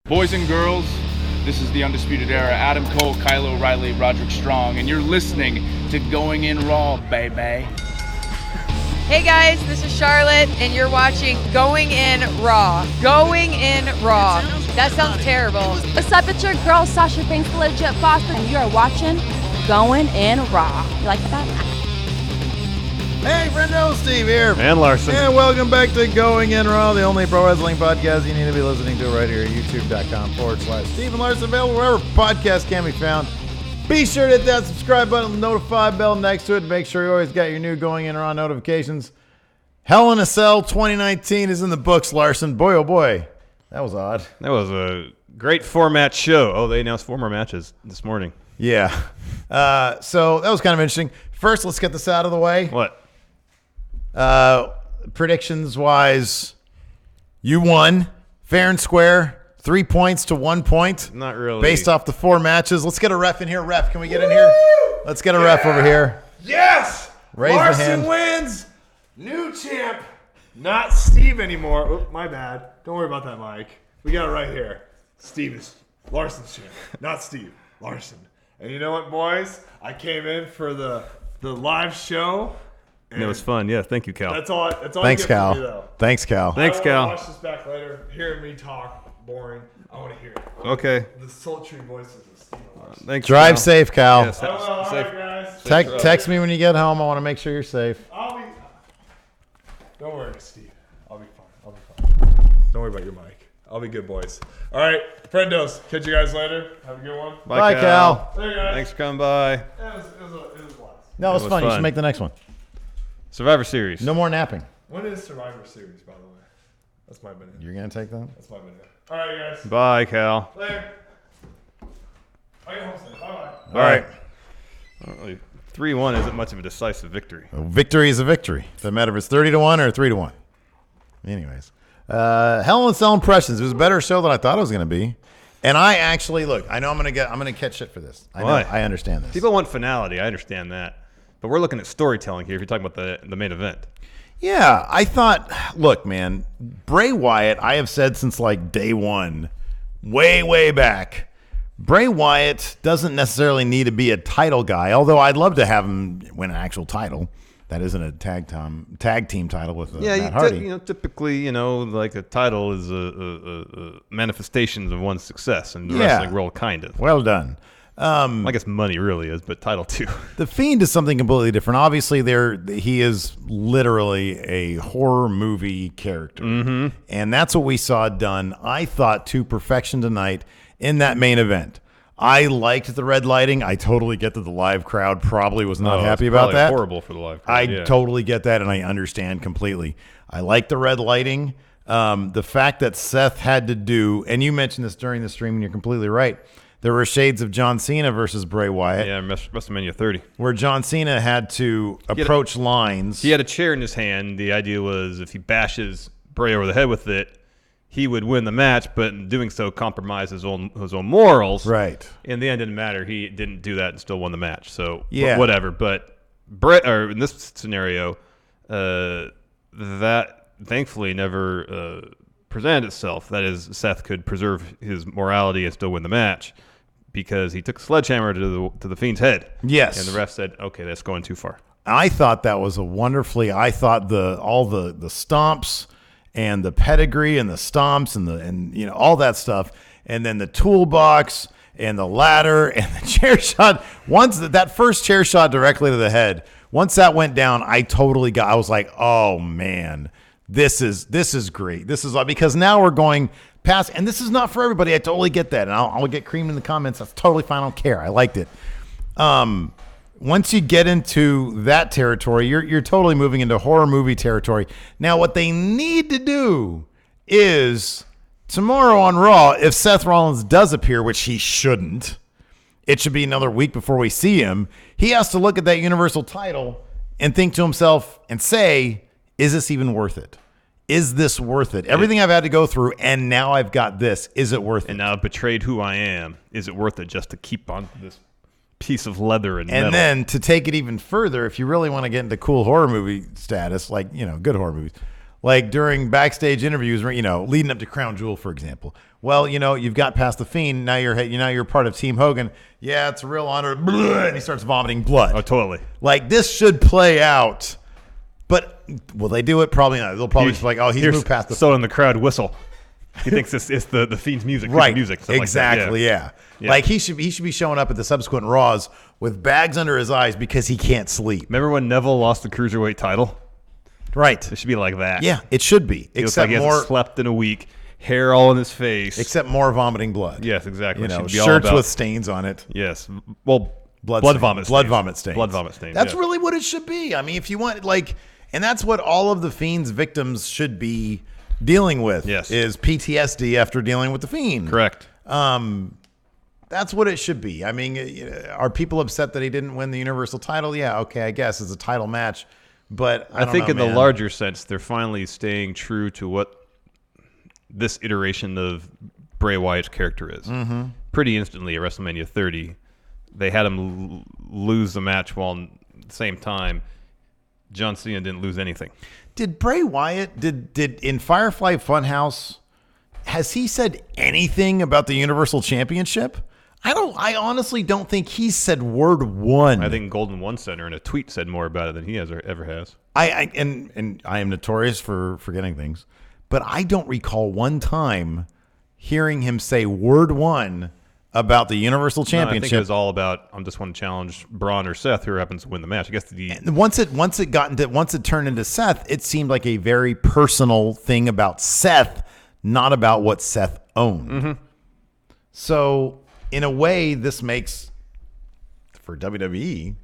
Boys and girls, this is the Undisputed Era. Adam Cole, Kyle O'Reilly, Roderick Strong, and you're listening to Going In Raw, baby. Hey guys, this is Charlotte, and you're watching Going In Raw. Going In Raw. That sounds terrible. What's up? It's your girl, Sasha Banks, the Legit Boss, and you are watching Going In Raw. You like that? Hey, friendo, Steve here. And Larson. And welcome back to Going In Raw, the only pro wrestling podcast you need to be listening to right here at youtube.com/Steve and Larson, available wherever podcasts can be found. Be sure to hit that subscribe button, notify bell next to it. Make sure you always got your new Going In Raw notifications. Hell in a Cell 2019 is in the books, Larson. Boy, oh boy. That was odd. That was a great four-match show. Oh, they announced 4 more matches this morning. Yeah. So that was kind of interesting. First, let's get this out of the way. What? Predictions-wise, you won fair and square. 3 points to 1 point. Not really. Based off the 4 matches. Let's get a ref in here. Ref, can we get in here? Let's get a ref over here. Yes! Raise Larson the hand. wins. New champ. Not Steve anymore. Oh, my bad. Don't worry about that, Mike. We got it right here. Steve is Larson's champ. Not Steve. Larson. And you know what, boys? I came in for the live show. And it was fun. Yeah, thank you, Cal. That's all Thanks, you get Cal. from me, though. Thanks, Cal. Thanks, Cal. Watch this back later. Hearing me talk, boring. I want to hear it. Okay. The sultry voices of Steve Larson. Thanks, Drive Cal. safe, Cal. Yes. All Safe. right, guys. Text me when you get home. I want to make sure you're safe. Don't worry, Steve. I'll be fine. Don't worry about your mic. I'll be good, boys. All right, friendos. Catch you guys later. Have a good one. Bye, Cal. There you guys. Thanks for coming by. It was a blast. No, it was was fun. You fun. should make the next one. Survivor Series. No more napping. When is Survivor Series, by the way? That's my minute. You're going to take that? That's my minute. All right, guys. Bye, Cal. Later. I get home safe. Bye-bye. All right. 3-1 isn't much of a decisive victory. A victory is a victory. Doesn't matter if it's 30-1 or 3-1. Anyways. Hell in a Cell impressions. It was a better show than I thought it was going to be. And I actually, look, I know I'm going to catch shit for this. I know. Why? I understand this. People want finality. I understand that. But we're looking at storytelling here if you're talking about the main event. Yeah, I thought, look, man, Bray Wyatt, I have said since like day one, way back, Bray Wyatt doesn't necessarily need to be a title guy, although I'd love to have him win an actual title. That isn't a tag team title with Matt Hardy. Typically, like a title is a manifestation of one's success in the wrestling world, kind of. Well done. I guess money really is, but title too. The Fiend is something completely different. Obviously, he is literally a horror movie character. Mm-hmm. And that's what we saw done, I thought, to perfection tonight in that main event. I liked the red lighting. I totally get that the live crowd probably was not happy about that. Horrible for the live crowd. I totally get that, and I understand completely. I like the red lighting. The fact that Seth had to do, and you mentioned this during the stream, and you're completely right, there were shades of John Cena versus Bray Wyatt. Yeah, WrestleMania 30. Where John Cena had to approach lines. He had a chair in his hand. The idea was if he bashes Bray over the head with it, he would win the match, but in doing so compromise his own morals. Right. In the end, it didn't matter. He didn't do that and still won the match. So yeah, whatever. But Bray, or in this scenario, that thankfully never presented itself. That is, Seth could preserve his morality and still win the match because he took a sledgehammer to the Fiend's head. Yes. And the ref said, "Okay, that's going too far." I thought that was I thought all the stomps and the pedigree and the stomps and all that stuff, and then the toolbox and the ladder and the chair shot. Once that first chair shot directly to the head, once that went down, I was like, oh man, this is great. This is because now we're going past, and this is not for everybody. I totally get that, and I'll get creamed in the comments. That's totally fine. I don't care. I liked it. Once you get into that territory, you're totally moving into horror movie territory. Now, what they need to do is tomorrow on Raw, if Seth Rollins does appear, which he shouldn't, it should be another week before we see him. He has to look at that Universal title and think to himself and say, is this even worth it? Is this worth it? Everything I've had to go through, and now I've got this. Is it worth it? And now I've betrayed who I am. Is it worth it just to keep on this piece of leather and metal? And then to take it even further, if you really want to get into cool horror movie status, like, good horror movies, Like during backstage interviews, leading up to Crown Jewel, for example. Well, you've got past the Fiend. Now you're part of Team Hogan. Yeah, it's a real honor. And he starts vomiting blood. Oh, totally. Like this should play out. But will they do it? Probably not. They'll probably just be like, oh, he's moved past the. So in the crowd whistle. He thinks it's the Fiend's music. Right. Music. Exactly. Like that. Yeah. Like he should be showing up at the subsequent Raws with bags under his eyes because he can't sleep. Remember when Neville lost the cruiserweight title? Right. It should be like that. Yeah, it should be. He looks like he hasn't slept in a week. Hair all in his face. Except more vomiting blood. Yes, exactly. Shirts with stains on it. Yes. Well, blood vomit stains. Blood vomit stains. Blood vomit stains. That's really what it should be. I mean, if you want, and that's what all of the Fiend's victims should be dealing with. Yes. Is PTSD after dealing with the Fiend. Correct. That's what it should be. I mean, are people upset that he didn't win the Universal title? Yeah, okay, I guess it's a title match. But I think in the larger sense, they're finally staying true to what this iteration of Bray Wyatt's character is. Mm-hmm. Pretty instantly at WrestleMania 30, they had him lose the match while at the same time, John Cena didn't lose anything. Did Bray Wyatt, did in Firefly Funhouse, has he said anything about the Universal Championship? I honestly don't think he said word one. I think Golden One Center in a tweet said more about it than he ever has. And I am notorious for forgetting things, but I don't recall one time hearing him say word one about the Universal Championship. I think it was all about I just want to challenge Braun or Seth, who happens to win the match. I guess once it turned into Seth, it seemed like a very personal thing about Seth, not about what Seth owned. Mm-hmm. So in a way, this makes, for WWE,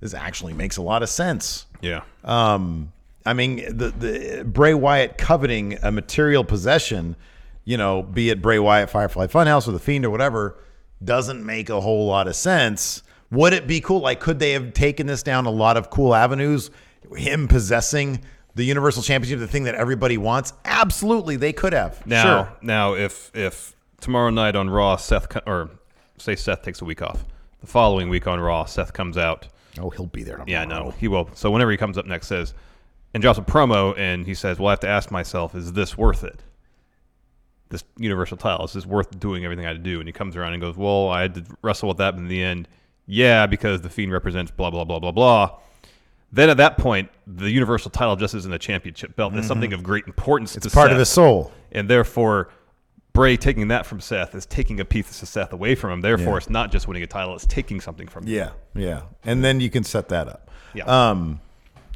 this actually makes a lot of sense. Yeah. I mean, the Bray Wyatt coveting a material possession, be it Bray Wyatt, Firefly Funhouse, or the Fiend, or whatever, doesn't make a whole lot of sense. Would it be cool? Like, could they have taken this down a lot of cool avenues? Him possessing the Universal Championship, the thing that everybody wants? Absolutely, they could have. Sure. Now, if tomorrow night on Raw, Seth takes a week off, the following week on Raw, Seth comes out. Oh, he'll be there tomorrow. Yeah, no, he will. So whenever he comes up next, and drops a promo, and he says, "Well, I have to ask myself, is this worth it? This Universal title, is this worth doing everything I had to do?" And he comes around and goes, "Well, I had to wrestle with that in the end. Yeah, because the Fiend represents blah blah blah blah blah." Then at that point, the Universal title just isn't a championship belt. It's something of great importance. It's part of his soul, and therefore, Bray taking that from Seth is taking a piece of Seth away from him. Therefore, It's not just winning a title; it's taking something from him. Yeah, and then you can set that up. Yeah.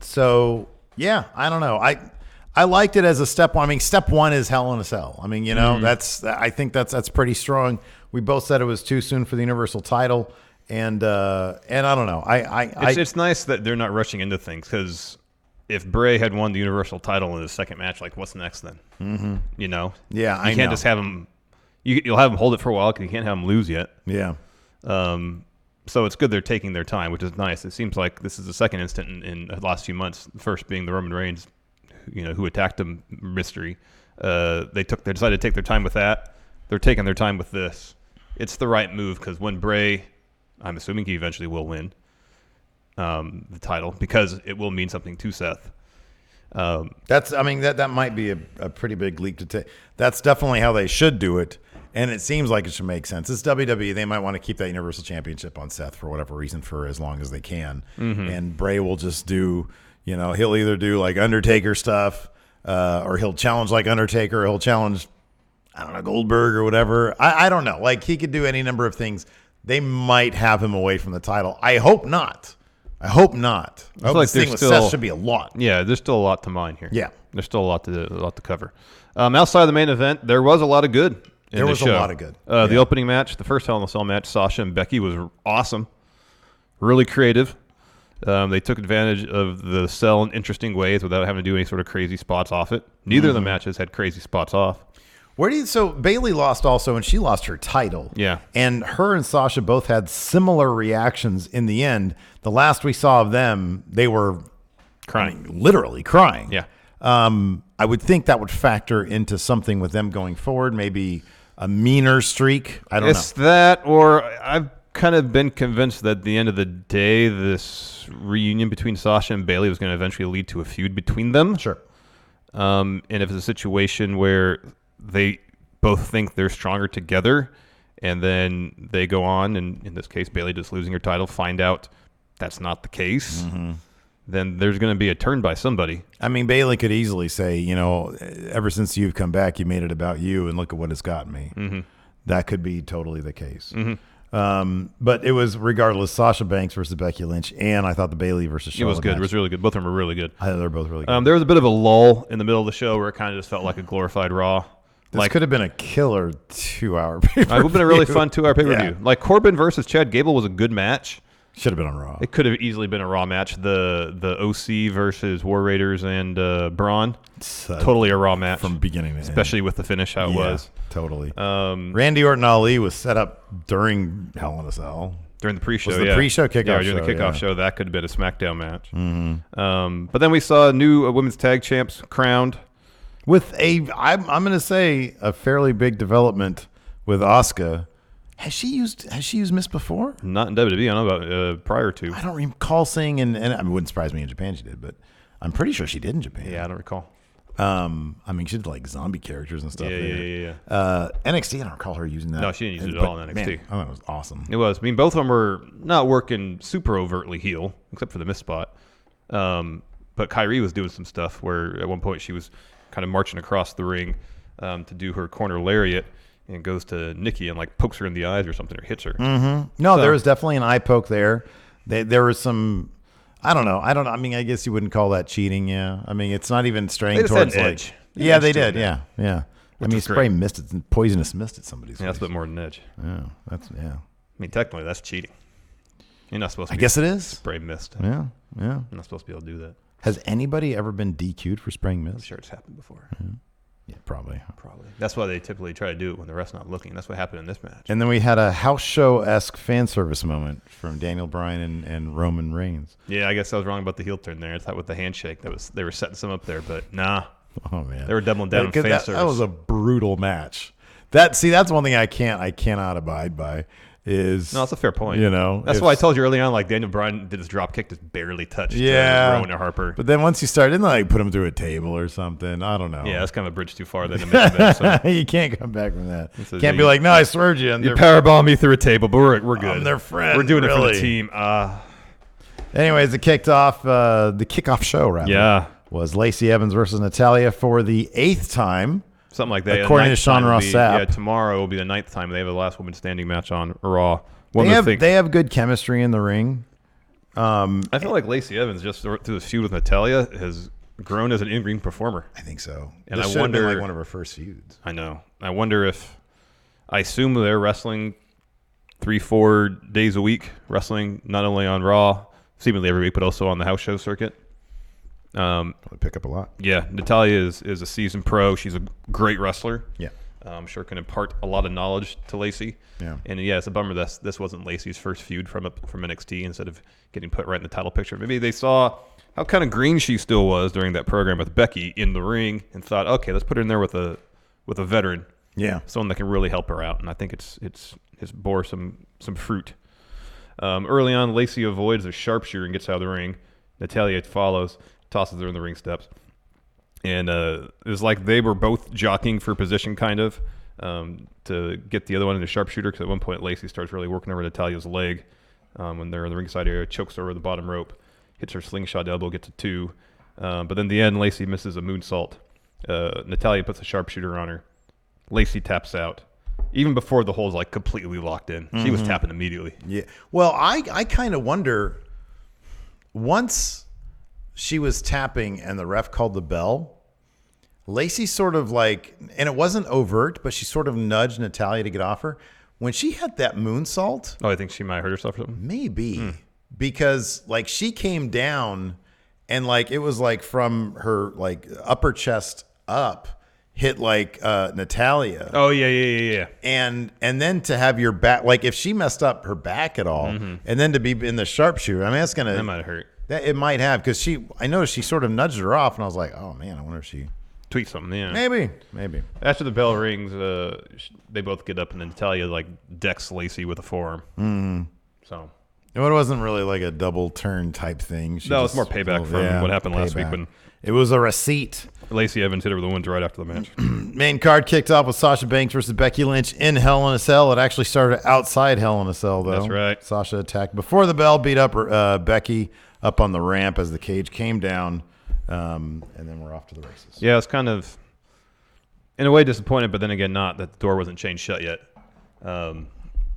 So yeah, I don't know. I liked it as a step one. I mean, step one is Hell in a Cell. I mean, I think that's pretty strong. We both said it was too soon for the Universal title, and I don't know. It's nice that they're not rushing into things, because if Bray had won the Universal title in his second match, like, what's next then? Mm-hmm. Yeah, you can't just have him. You'll have him hold it for a while because you can't have him lose yet. Yeah. So it's good they're taking their time, which is nice. It seems like this is the second instant in the last few months. The first being the Roman Reigns, who attacked him mystery. They decided to take their time with that. They're taking their time with this. It's the right move, because when Bray, I'm assuming he eventually will win the title, because it will mean something to Seth. That might be a pretty big leap to take. That's definitely how they should do it, and it seems like it should make sense. It's WWE; they might want to keep that Universal Championship on Seth for whatever reason for as long as they can, and Bray will just do. He'll either do like Undertaker stuff, or he'll challenge like Undertaker, or he'll challenge, I don't know, Goldberg or whatever. I don't know. Like, he could do any number of things. They might have him away from the title. I hope not. I hope this thing with Seth should be a lot. Yeah, there's still a lot to mine here. Yeah. There's still a lot to cover. Outside of the main event, there was a lot of good in the show. There was a lot of good. The opening match, the first Hell in a Cell match, Sasha and Becky, was awesome. Really creative. They took advantage of the cell in interesting ways without having to do any sort of crazy spots off it. Neither of the matches had crazy spots off. So Bayley lost also, and she lost her title. Yeah. And her and Sasha both had similar reactions in the end. The last we saw of them, they were crying. Literally crying. Yeah. I would think that would factor into something with them going forward, maybe a meaner streak. I don't know. It's that, or I've kind of been convinced that at the end of the day, this reunion between Sasha and Bayley was going to eventually lead to a feud between them. Sure. And if it's a situation where they both think they're stronger together, and then they go on, and in this case, Bayley just losing her title, find out that's not the case, then there's going to be a turn by somebody. I mean, Bayley could easily say, ever since you've come back, you made it about you, and look at what it's gotten me. That could be totally the case. But it was, regardless, Sasha Banks versus Becky Lynch, and I thought the Bayley versus Charlotte It was good. match, It was really good. Both of them were really good. I thought they're both really good. There was a bit of a lull in the middle of the show where it kind of just felt like a glorified Raw. This could have been a killer 2-hour pay-per-view. It would have been a really fun 2-hour pay-per-view. Yeah. Like Corbin versus Chad Gable was a good match. Should have been on Raw. It could have easily been a Raw match. The OC versus War Raiders and Braun, totally a Raw match from beginning to end. Especially with the finish how it was. Totally. Randy Orton Ali was set up during Hell in a Cell. During the pre-show, Was the pre-show kickoff during the show, kickoff yeah. show, that could have been a SmackDown match. But then we saw new women's tag champs crowned. With I'm going to say a fairly big development with Asuka. Has she used Miss before? Not in WWE. I don't know about prior to. I don't recall seeing, and it wouldn't surprise me in Japan she did, but I'm pretty sure she did in Japan. Yeah, I don't recall. I mean, she did like zombie characters and stuff. Yeah. NXT, I don't recall her using that. No, she didn't use it at all in NXT. Man, I thought it was awesome. It was. I mean, both of them were not working super overtly heel, except for the miss spot. But Kyrie was doing some stuff where at one point she was kind of marching across the ring to do her corner lariat, and goes to Nikki and like pokes her in the eyes or something, or hits her. No, there was definitely an eye poke there. There was some. I don't know. I mean, I guess you wouldn't call that cheating. Yeah. I mean, it's not even straying They just towards had like. edge. Yeah, they did. Yeah. I mean, is spray great. mist, poisonous mist at somebody's Yeah, that's a face. bit more than edge. Yeah, that's yeah. I mean, technically, that's cheating. You're not supposed to. I guess it is. spray mist. Yeah. You're not supposed to be able to do that. Has anybody ever been DQ'd for spraying I'm mist? sure it's happened before. Yeah, probably. Probably. That's why they typically try to do it when the ref's not looking. That's what happened in this match. And then we had a house show-esque fan service moment from Daniel Bryan and Roman Reigns. Yeah, I guess I was wrong about the heel turn there. I thought with the handshake they were setting some up there, but nah. Oh man, They were doubling down on fan service. That was a brutal match. That's one thing I cannot abide by. Is No, that's a fair point. That's if- why I told you early on, like Daniel Bryan did his drop kick, just barely touched Rowan or Harper. But then once you start, didn't they like put him through a table or something? I don't know. Yeah, that's kind of a bridge too far then to make it so. You can't come back from that. So Can't you- be like, no, I swerved you. And You they're- powerbomb me through a table, but we're good. I'm their friend, We're doing it for really. the team. Anyways, the kickoff show rather. Yeah. Was Lacey Evans versus Natalya for the 8th time. Something like that. According The to ninth Sean time will Ross be- Sapp. Yeah, tomorrow will be the 9th time they have the last woman standing match on Raw. They have good chemistry in the ring. I feel like Lacey Evans, just through this feud with Natalya, has grown as an in-ring performer. I think so. And This I should have been wonder- like one of her first feuds. I know. I wonder if, I assume they're wrestling 3-4 days a week, wrestling not only on Raw, seemingly every week, but also on the house show circuit. Probably pick up a lot. Yeah, Natalya is a seasoned pro. She's a great wrestler. Yeah. I'm sure can impart a lot of knowledge to Lacey. Yeah. And yeah, it's a bummer this wasn't Lacey's first feud from NXT instead of getting put right in the title picture. Maybe they saw how kind of green she still was during that program with Becky in the ring and thought, okay, let's put her in there with a veteran. Yeah. Someone that can really help her out. And I think it's bore some fruit. Early on, Lacey avoids a sharpshooter and gets out of the ring. Natalya follows, tosses her in the ring steps. And it was like they were both jockeying for position, kind of, to get the other one into sharpshooter. Because at one point, Lacey starts really working over Natalya's leg when they're in the ringside area, chokes her over the bottom rope, hits her slingshot elbow, gets a 2. But then in the end, Lacey misses a moonsault. Natalya puts a sharpshooter on her. Lacey taps out. Even before the hole's like completely locked in, she was tapping immediately. Yeah. Well, I kind of wonder, once she was tapping and the ref called the bell, Lacey sort of like, and it wasn't overt, but she sort of nudged Natalya to get off her. When she had that moonsault, Oh, I think she might have hurt herself or something. maybe because like she came down and like it was like from her like upper chest up hit like Natalya. Oh yeah. And then to have your back, like if she messed up her back at all, and then to be in the sharpshooter, I mean that's gonna That might have hurt. it might have because I noticed she sort of nudged her off, and I was like, oh man, I wonder if she Tweet something, yeah. maybe. After the bell rings, they both get up and then Natalya like decks Lacey with a forearm. So It wasn't really like a double turn type thing. No, it's more payback from what happened last week when- it was a receipt. Lacey Evans hit her with the wins right after the match. Main card kicked off with Sasha Banks versus Becky Lynch in Hell in a Cell. It actually started outside Hell in a Cell, though. That's right. Sasha attacked before the bell, beat up Becky up on the ramp as the cage came down, and then we're off to the races. Yeah, it's kind of, in a way, disappointed, but then again, not that the door wasn't chained shut yet.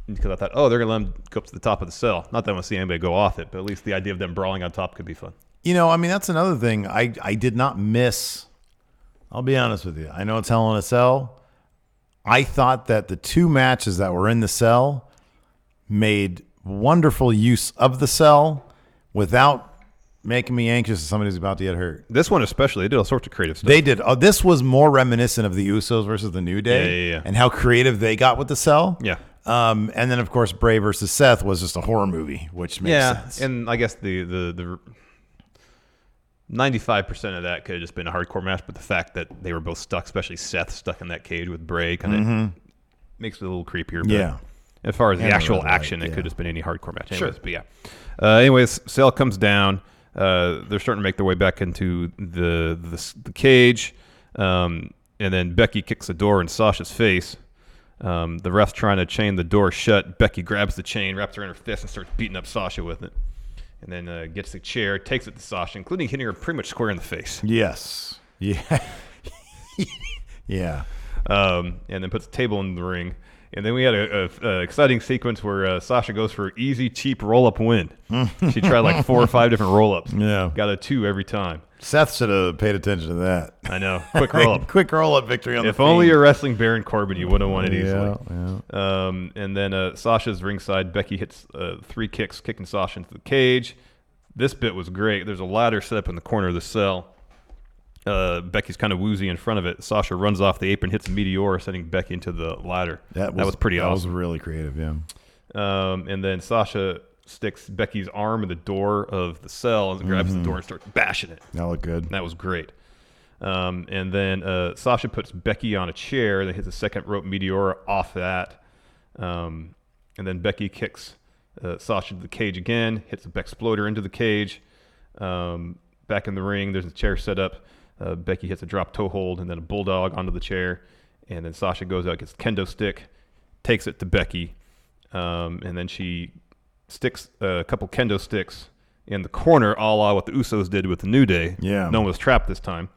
Because I thought, they're going to let them go up to the top of the cell. Not that I want to see anybody go off it, but at least the idea of them brawling on top could be fun. That's another thing I did not miss. I'll be honest with you. I know it's Hell in a Cell. I thought that the two matches that were in the cell made wonderful use of the cell without making me anxious as somebody who's about to get hurt. This one especially, they did all sorts of creative stuff. They did. This was more reminiscent of the Usos versus the New Day Yeah. and how creative they got with the cell. Yeah. And then, of course, Bray versus Seth was just a horror movie, which makes sense. And I guess the 95% of that could have just been a hardcore match, but the fact that they were both stuck, especially Seth stuck in that cage with Bray, kind of makes it a little creepier. But Yeah. as far as the actual action, it could have just been any hardcore match. Anyways, but yeah. Anyways, Cell comes down. They're starting to make their way back into the cage. And then Becky kicks the door in Sasha's face. The ref's trying to chain the door shut. Becky grabs the chain, wraps her in her fist, and starts beating up Sasha with it. And then gets the chair, takes it to Sasha, including hitting her pretty much square in the face. Yes. Yeah. Yeah. And then puts the table in the ring. And then we had a exciting sequence where Sasha goes for an easy, cheap roll-up win. She tried like 4 or 5 different roll-ups. Yeah. Got a 2 every time. Seth should have paid attention to that. I know. Quick roll-up. Quick roll-up victory on the If only Fiend. you're wrestling Baron Corbin, you would have won it easily. Yeah. And then Sasha's ringside. Becky hits 3 kicks, kicking Sasha into the cage. This bit was great. There's a ladder set up in the corner of the cell. Becky's kind of woozy in front of it. Sasha runs off the apron, hits a meteor, sending Becky into the ladder. That was pretty awesome. That was really creative, yeah. And then Sasha sticks Becky's arm in the door of the cell and grabs the door and starts bashing it. That looked good. That was great. And then Sasha puts Becky on a chair, then hits a second rope meteor off that. And then Becky kicks Sasha to the cage again, hits a Bexploder into the cage. Back in the ring, there's a chair set up. Becky hits a drop toe hold and then a bulldog onto the chair. And then Sasha goes out, gets the kendo stick, takes it to Becky. And then she sticks a couple kendo sticks in the corner, a la what the Usos did with the New Day. Yeah. No one was trapped this time.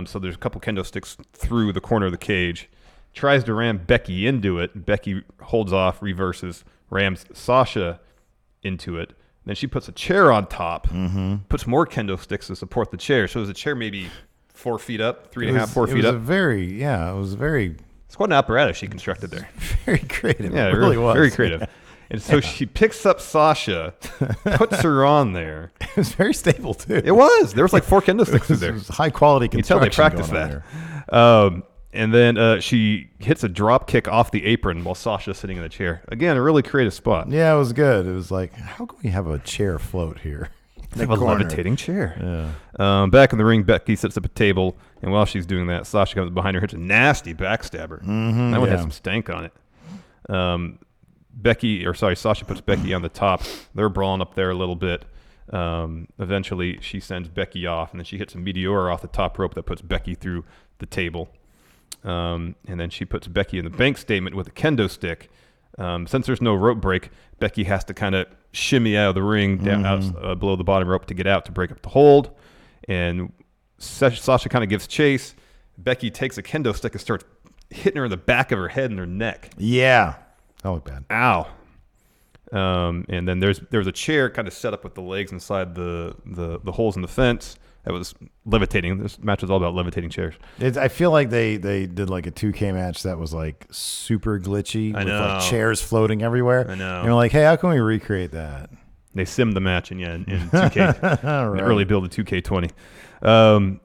So there's a couple kendo sticks through the corner of the cage. Tries to ram Becky into it. Becky holds off, reverses, rams Sasha into it. Then she puts a chair on top, puts more kendo sticks to support the chair. So it was a chair maybe 4 feet up, 3.5, 4 feet up. It was very It's quite an apparatus she constructed there. very creative. Yeah, it really was. Very creative. And so she picks up Sasha, puts her on there. It was very stable too. It was. There was like 4 kendo sticks in there. It was high quality You can tell construction. they practiced going that. on there. And then she hits a drop kick off the apron while Sasha's sitting in the chair. Again, a really creative spot. Yeah, it was good. It was like, how can we have a chair float here? They have a levitating chair. Yeah. Back in the ring, Becky sets up a table, and while she's doing that, Sasha comes behind her, hits a nasty backstabber. That one had some stank on it. Sasha puts Becky on the top. They're brawling up there a little bit. Eventually, she sends Becky off, and then she hits a meteor off the top rope that puts Becky through the table. And then she puts Becky in the bank statement with a kendo stick. Since there's no rope break, Becky has to kind of shimmy out of the ring down out below the bottom rope to get out to break up the hold. And Sasha kind of gives chase. Becky takes a kendo stick and starts hitting her in the back of her head and her neck. Yeah, that looked bad. Ow. And then there's a chair kind of set up with the legs inside the holes in the fence. That was levitating. This match was all about levitating chairs. I feel like they did like a 2K match that was like super glitchy with like chairs floating everywhere. I know. And you're like, hey, how can we recreate that? They simmed the match in 2K. Right. The early build of 2K20.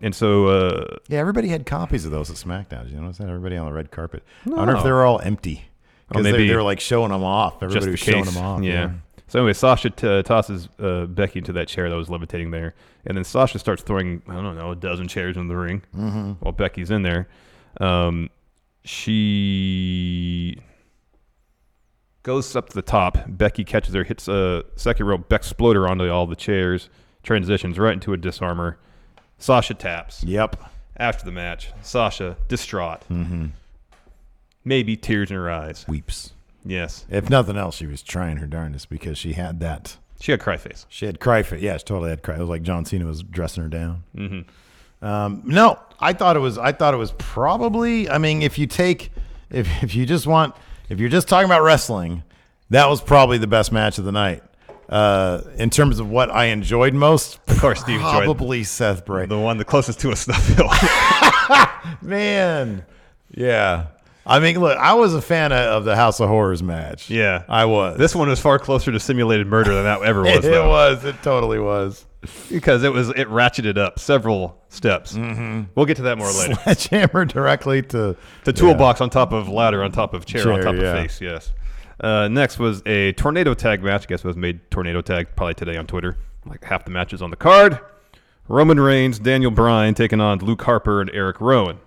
And so yeah, everybody had copies of those at SmackDown. Did you notice that? Everybody on the red carpet. I wonder if they were all empty. Because they were like showing them off. Everybody was showing them off. Yeah. So anyway, Sasha tosses Becky into that chair that was levitating there. And then Sasha starts throwing, I don't know, a dozen chairs in the ring while Becky's in there. She goes up to the top. Becky catches her, hits a second rope Bexploder onto all the chairs, transitions right into a disarmor. Sasha taps. Yep. After the match, Sasha, distraught. Maybe tears in her eyes. Weeps. Yes. If nothing else, she was trying her darndest because she had that. She had cry face. She had cry face. Yeah, she totally had cry. It was like John Cena was dressing her down. No, I thought it was probably. I mean, if you're just talking about wrestling, that was probably the best match of the night. In terms of what I enjoyed most, Of course, Steve enjoyed probably Seth Bray. the one the closest to a snuff hill. Man, yeah. I mean, look, I was a fan of the House of Horrors match. Yeah. I was. This one was far closer to simulated murder than that ever was. It though. was. It totally was. Because it ratcheted up several steps. We'll get to that more later. Sledgehammer directly to The toolbox on top of ladder, on top of chair, on Chair, top yeah. of face, yes. Next was a tornado tag match. I guess it was made tornado tag probably today on Twitter. Like half the matches on the card. Roman Reigns, Daniel Bryan taking on Luke Harper and Eric Rowan.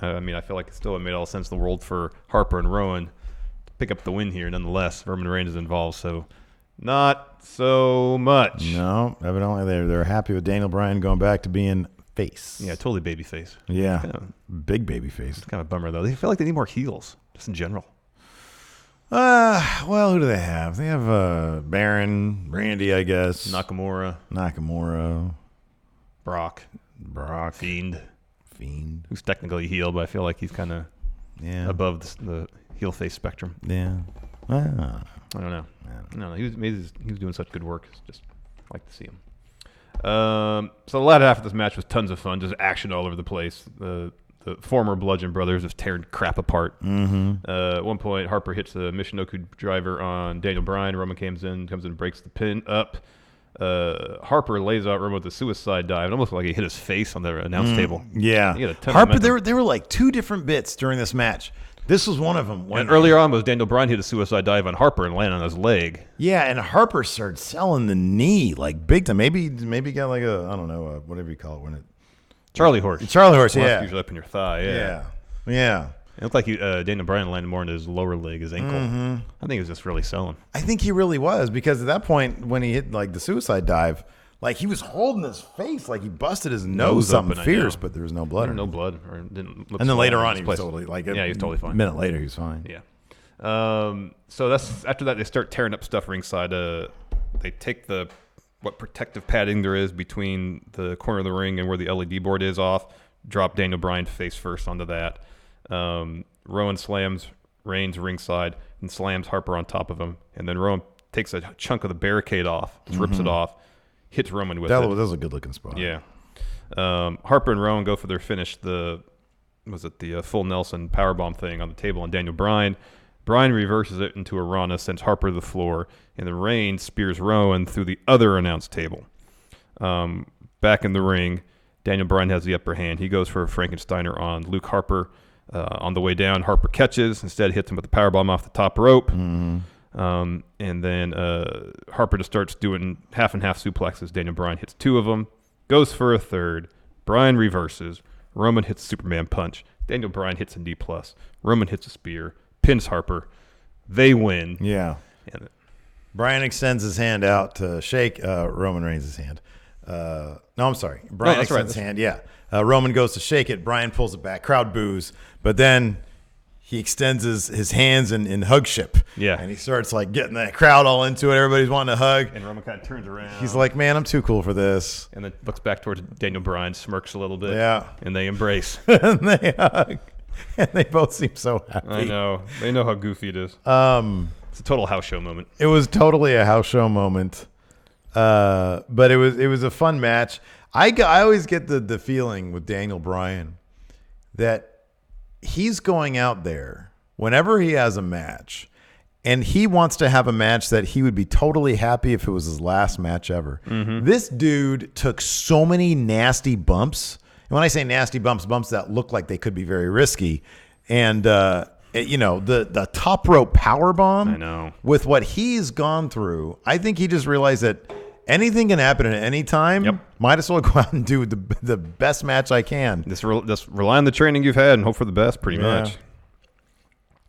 I mean, I feel like it still made all sense in the world for Harper and Rowan to pick up the win here. Nonetheless, Roman Reigns is involved, so not so much. No, evidently they're happy with Daniel Bryan going back to being face. Yeah, totally babyface. Yeah. Kind Big baby face. It's kind of a bummer, though. They feel like they need more heels, just in general. Well, who do they have? They have Baron, Randy, I guess. Nakamura, Brock, Fiend, who's technically heel, but I feel like he's kind of above the heel face spectrum. Yeah. I don't know. He was doing such good work. It's just I like to see him. So the latter half of this match was tons of fun, just action all over the place. The former Bludgeon Brothers just tearing crap apart. At one point, Harper hits a Michinoku driver on Daniel Bryan. Roman comes in, breaks the pin up. Harper lays out Roman with a suicide dive. It almost looked like he hit his face on the announce table. Yeah. He had a ton of Harper, momentum. there were like two different bits during this match. This was one of them. And earlier on was Daniel Bryan hit a suicide dive on Harper and landed on his leg. Yeah, and Harper started selling the knee like big time. Maybe got like whatever you call it when it. Charlie horse. Charlie horse, yeah. Usually up in your thigh, Yeah. It looked like Daniel Bryan landed more into his lower leg, his ankle. I think he was just really selling. I think he really was because at that point when he hit like the suicide dive, like he was holding his face like he busted his nose something up, fierce, but there was no blood. No blood, or it didn't look. And then later swollen on in he his was place. totally like he was totally fine. A minute later he was fine. Yeah. So that's after that they start tearing up stuff ringside. They take what protective padding there is between the corner of the ring and where the LED board is off. Drop Daniel Bryan face first onto that. Rowan slams Reigns ringside and slams Harper on top of him, and then Rowan takes a chunk of the barricade off, rips it off, hits Roman with it. That was a good looking spot. Yeah. Harper and Rowan go for their finish. The full Nelson powerbomb thing on the table on Daniel Bryan. Bryan reverses it into a Rana, sends Harper to the floor, and then Reigns spears Rowan through the other announce table. Back in the ring, Daniel Bryan has the upper hand. He goes for a Frankensteiner on Luke Harper. On the way down, Harper catches. Instead, hits him with the powerbomb off the top rope. And then Harper just starts doing half and half suplexes. Daniel Bryan hits two of them. Goes for a third. Bryan reverses. Roman hits a Superman punch. Daniel Bryan hits a D+. Roman hits a spear. Pins Harper. They win. Yeah. And Bryan extends his hand out to shake Roman Reigns' hand. No, I'm sorry. Bryan extends his hand. Yeah. Roman goes to shake it. Bryan pulls it back. Crowd boos. But then he extends his hands in hugship. Yeah. And he starts like getting that crowd all into it. Everybody's wanting to hug. And Roman kind of turns around. He's like, man, I'm too cool for this. And then looks back towards Daniel Bryan, smirks a little bit. Yeah. And they embrace. And they hug. And they both seem so happy. I know. They know how goofy it is. It's a total house show moment. It was totally a house show moment. But it was a fun match. I always get the feeling with Daniel Bryan that he's going out there whenever he has a match, and he wants to have a match that he would be totally happy if it was his last match ever. This dude took so many nasty bumps. And when I say nasty bumps that look like they could be very risky. And, the top rope power bomb. I know. With what he's gone through, I think he just realized that anything can happen at any time. Yep. Might as well go out and do the best match I can. Just rely on the training you've had and hope for the best, pretty much.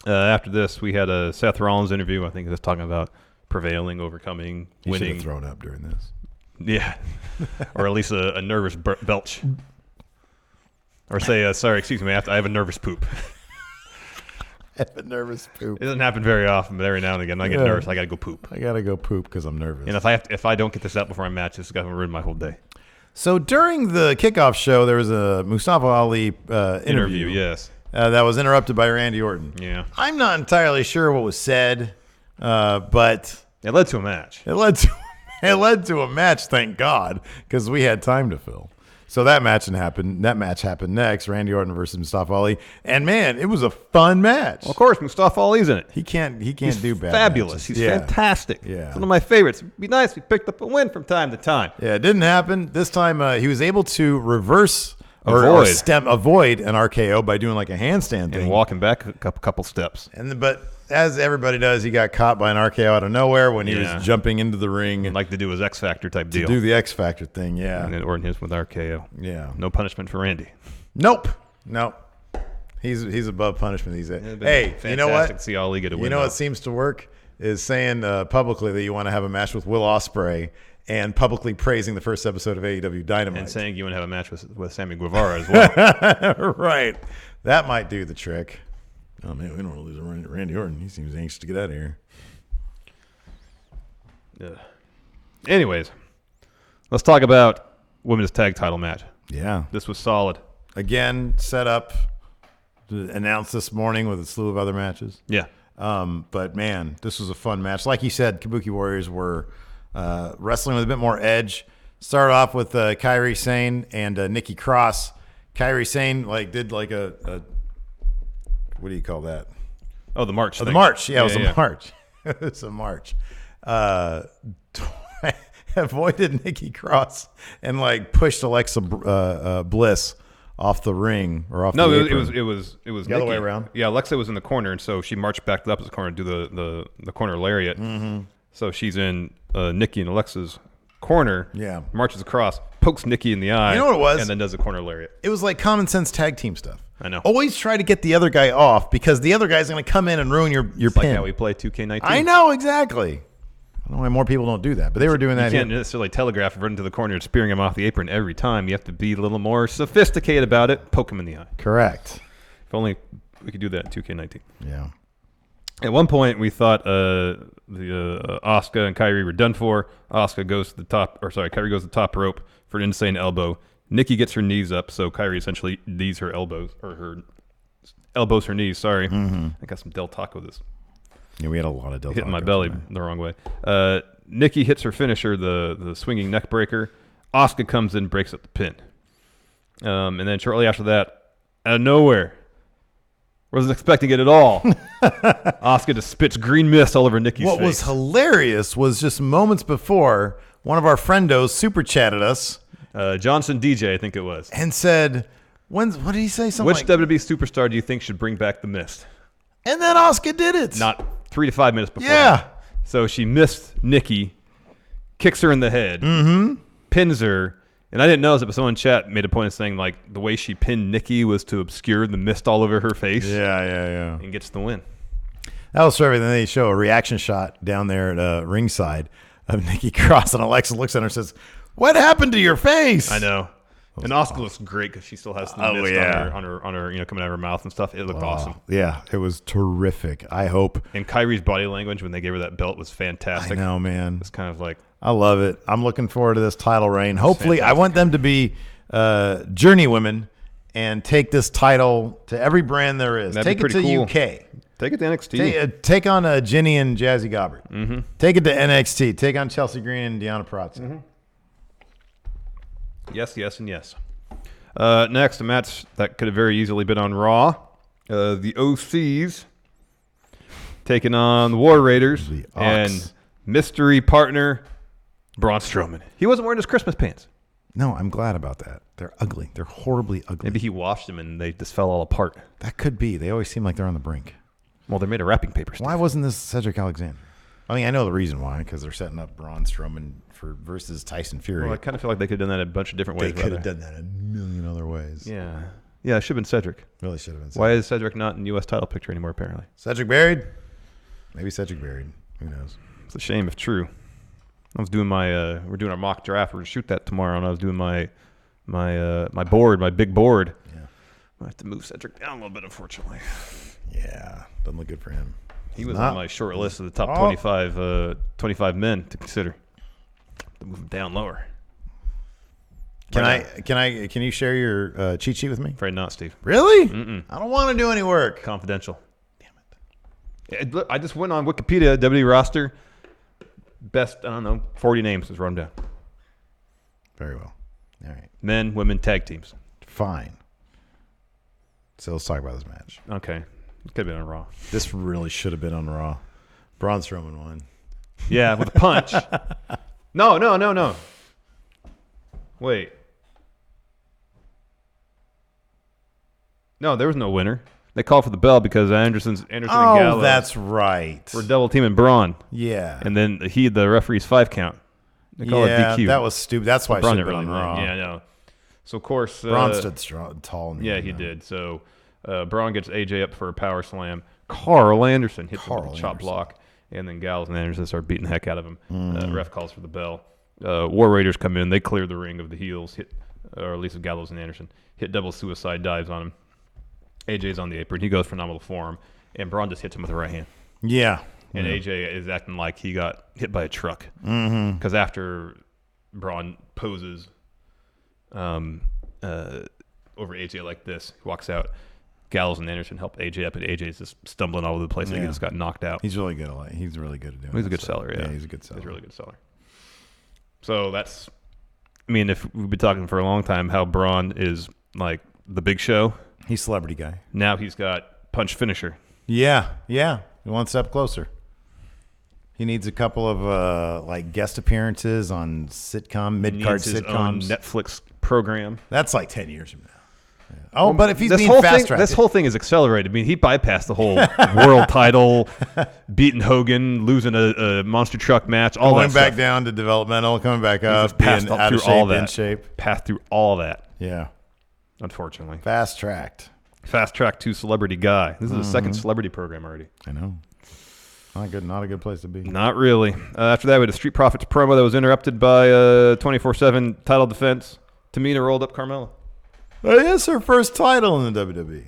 After this, we had a Seth Rollins interview. I think he was talking about prevailing, overcoming, He should winning. have thrown up during this. Yeah. Or at least a nervous belch. Or say, sorry, excuse me, I have a nervous poop. I have a nervous poop. It doesn't happen very often, but every now and again I get nervous. I got to go poop. I got to go poop because I'm nervous. And if I don't get this out before I match, it's going to ruin my whole day. So during the kickoff show, there was a Mustafa Ali interview. Yes. That was interrupted by Randy Orton. Yeah. I'm not entirely sure what was said, but it led to a match. It led to a match, thank God, because we had time to fill. So that match happened. That match happened next. Randy Orton versus Mustafa Ali, and man, it was a fun match. Well, of course, Mustafa Ali's in it. He can't He's do bad. Fabulous. Matches. He's Yeah. fantastic. Yeah. It's one of my favorites. It'd be nice if he picked up a win from time to time. Yeah, it didn't happen this time. He was able to reverse or avoid an RKO by doing like a handstand thing and walking back a couple steps. But as everybody does, he got caught by an RKO out of nowhere when he was jumping into the ring. And like to do his X Factor type deal. Do the X Factor thing, yeah. And then Orton hits with RKO. Yeah. No punishment for Randy. Nope. He's above punishment. Hey, you know what? To see Ali get a win. You know what seems to work is saying publicly that you want to have a match with Will Ospreay and publicly praising the first episode of AEW Dynamite. And saying you want to have a match with Sammy Guevara as well. Right. That might do the trick. Oh, man, we don't want to lose Randy Orton. He seems anxious to get out of here. Anyways, let's talk about women's tag title match. Yeah. This was solid. Again, set up, announced this morning with a slew of other matches. Yeah. But, man, this was a fun match. Like you said, Kabuki Warriors were wrestling with a bit more edge. Started off with Kairi Sane and Nikki Cross. Kairi Sane did a what do you call that? Oh, the march. The march. Yeah, it was a march. It was a march. Avoided Nikki Cross and pushed Alexa Bliss off the ring or off. No, the it apron. was the other way around. Yeah, Alexa was in the corner, and so she marched back to the opposite corner to do the corner lariat. Mm-hmm. So she's in Nikki and Alexa's corner. Yeah, marches across, pokes Nikki in the eye. You know what it was? And then does a corner lariat. It was like common sense tag team stuff. I know. Always try to get the other guy off because the other guy's going to come in and ruin your it's pin. Like how we play 2K19. I know, exactly. I don't know why more people don't do that, but they were doing that. You can't necessarily telegraph running to the corner and spearing him off the apron every time. You have to be a little more sophisticated about it. Poke him in the eye. Correct. If only we could do that in 2K19. Yeah. At one point, we thought Asuka and Kairi were done for. Kairi goes to the top rope for an insane elbow. Nikki gets her knees up, so Kairi essentially knees her elbows, or her elbows her knees. Sorry, I got some Del Taco this. Yeah, we had a lot of Del Taco. Hitting my belly the wrong way. Nikki hits her finisher, the swinging neck breaker. Asuka comes in, breaks up the pin. And then shortly after that, out of nowhere, wasn't expecting it at all. Asuka just spits green mist all over Nikki's face. What was hilarious was just moments before, one of our friendos super chatted us. Johnson DJ, I think it was. And said, what did he say? Something Which WWE superstar do you think should bring back the mist? And then Asuka did it. Not 3 to 5 minutes before. Yeah. So she missed Nikki, kicks her in the head, pins her. And I didn't notice it, but someone in chat made a point of saying the way she pinned Nikki was to obscure the mist all over her face. Yeah. And gets the win. That was terrific. Then they show a reaction shot down there at ringside of Nikki Cross, and Alexa looks at her and says, "What happened to your face?" I know. And Asuka looks great because she still has the mist on her coming out of her mouth and stuff. It looked awesome. Yeah, it was terrific. I hope. And Kairi's body language when they gave her that belt was fantastic. I know, man. It's kind of like, I love it. I'm looking forward to this title reign. Hopefully, fantastic. I want them to be journey women and take this title to every brand there is. That'd take it to cool. UK. Take it to NXT. Take on Ginny and Jazzy Gobbard. Mm-hmm. Take it to NXT. Take on Chelsea Green and Deanna Pratt. Mm-hmm. Yes, and yes. Next, a match that could have very easily been on Raw. The OCs taking on the War Raiders and mystery partner Braun Strowman. He wasn't wearing his Christmas pants. No, I'm glad about that. They're ugly. They're horribly ugly. Maybe he washed them and they just fell all apart. That could be. They always seem like they're on the brink. Well, they're made of wrapping paper stuff. Why wasn't this Cedric Alexander? I mean, I know the reason why, because they're setting up Braun Strowman versus Tyson Fury. Well, I kind of feel like they could have done that a bunch of different ways. They could have done that a million other ways. Yeah, it should have been Cedric. Really should have been Cedric. Why is Cedric not in the U.S. title picture anymore, apparently? Cedric buried? Maybe Cedric buried. Who knows? It's a shame if true. I was doing we're doing our mock draft. We're going to shoot that tomorrow, and I was doing my big board. I have to move Cedric down a little bit, unfortunately. Yeah, doesn't look good for him. He was on my short list of the top 25 men to consider. To move him down lower. Can you share your cheat sheet with me? Afraid not, Steve. Really? Mm-mm. I don't want to do any work. Confidential. Damn it. I just went on Wikipedia, WWE roster. Best, 40 names is run down. Very well. All right. Men, women, tag teams. Fine. So let's talk about this match. Okay. It could have been on Raw. This really should have been on Raw. Braun Strowman won. Yeah, with a punch. No. Wait. No, there was no winner. They called for the bell because Anderson and Gallows. Oh, that's right. Were double teaming Braun. Yeah. And then the referee's 5 count. They call it DQ. That was stupid. That's why Braun it should have didn't been on really Raw. win. Yeah, no. So, of course... Braun stood tall. In the yeah, end, he though. did. So, Braun gets AJ up for a power slam. Carl Anderson hits him with a chop block. And then Gallows and Anderson start beating the heck out of him. Ref calls for the bell. War Raiders come in. They clear the ring of the heels, or at least of Gallows and Anderson. Hit double suicide dives on him. AJ's on the apron. He goes for nominal form. And Braun just hits him with the right hand. Yeah. And AJ is acting like he got hit by a truck. Because after Braun poses over AJ like this, he walks out. Gallows and Anderson help AJ up, and AJ's just stumbling all over the place. Yeah. He just got knocked out. He's really good at doing He's a good stuff. seller, yeah. He's a good seller. He's a really good seller. So that's, if we've been talking for a long time how Braun is like the big show. He's a celebrity guy. Now he's got punch finisher. Yeah. One step closer. He needs a couple of guest appearances on mid-card sitcoms. Own Netflix program. That's like 10 years from now. Yeah. Oh, but if he's being fast-tracked. This whole thing is accelerated. He bypassed the whole world title, beating Hogan, losing a monster truck match, all going that back stuff. down to developmental, coming back up, passed being out through of shape, all that. in shape. Passed through all that. Yeah. Unfortunately. Fast-tracked. Fast track to celebrity guy. This is the second celebrity program already. I know. Not a good place to be. Not really. After that, we had a Street Profits promo that was interrupted by 24/7 title defense. Tamina rolled up Carmella. It is her first title in the WWE.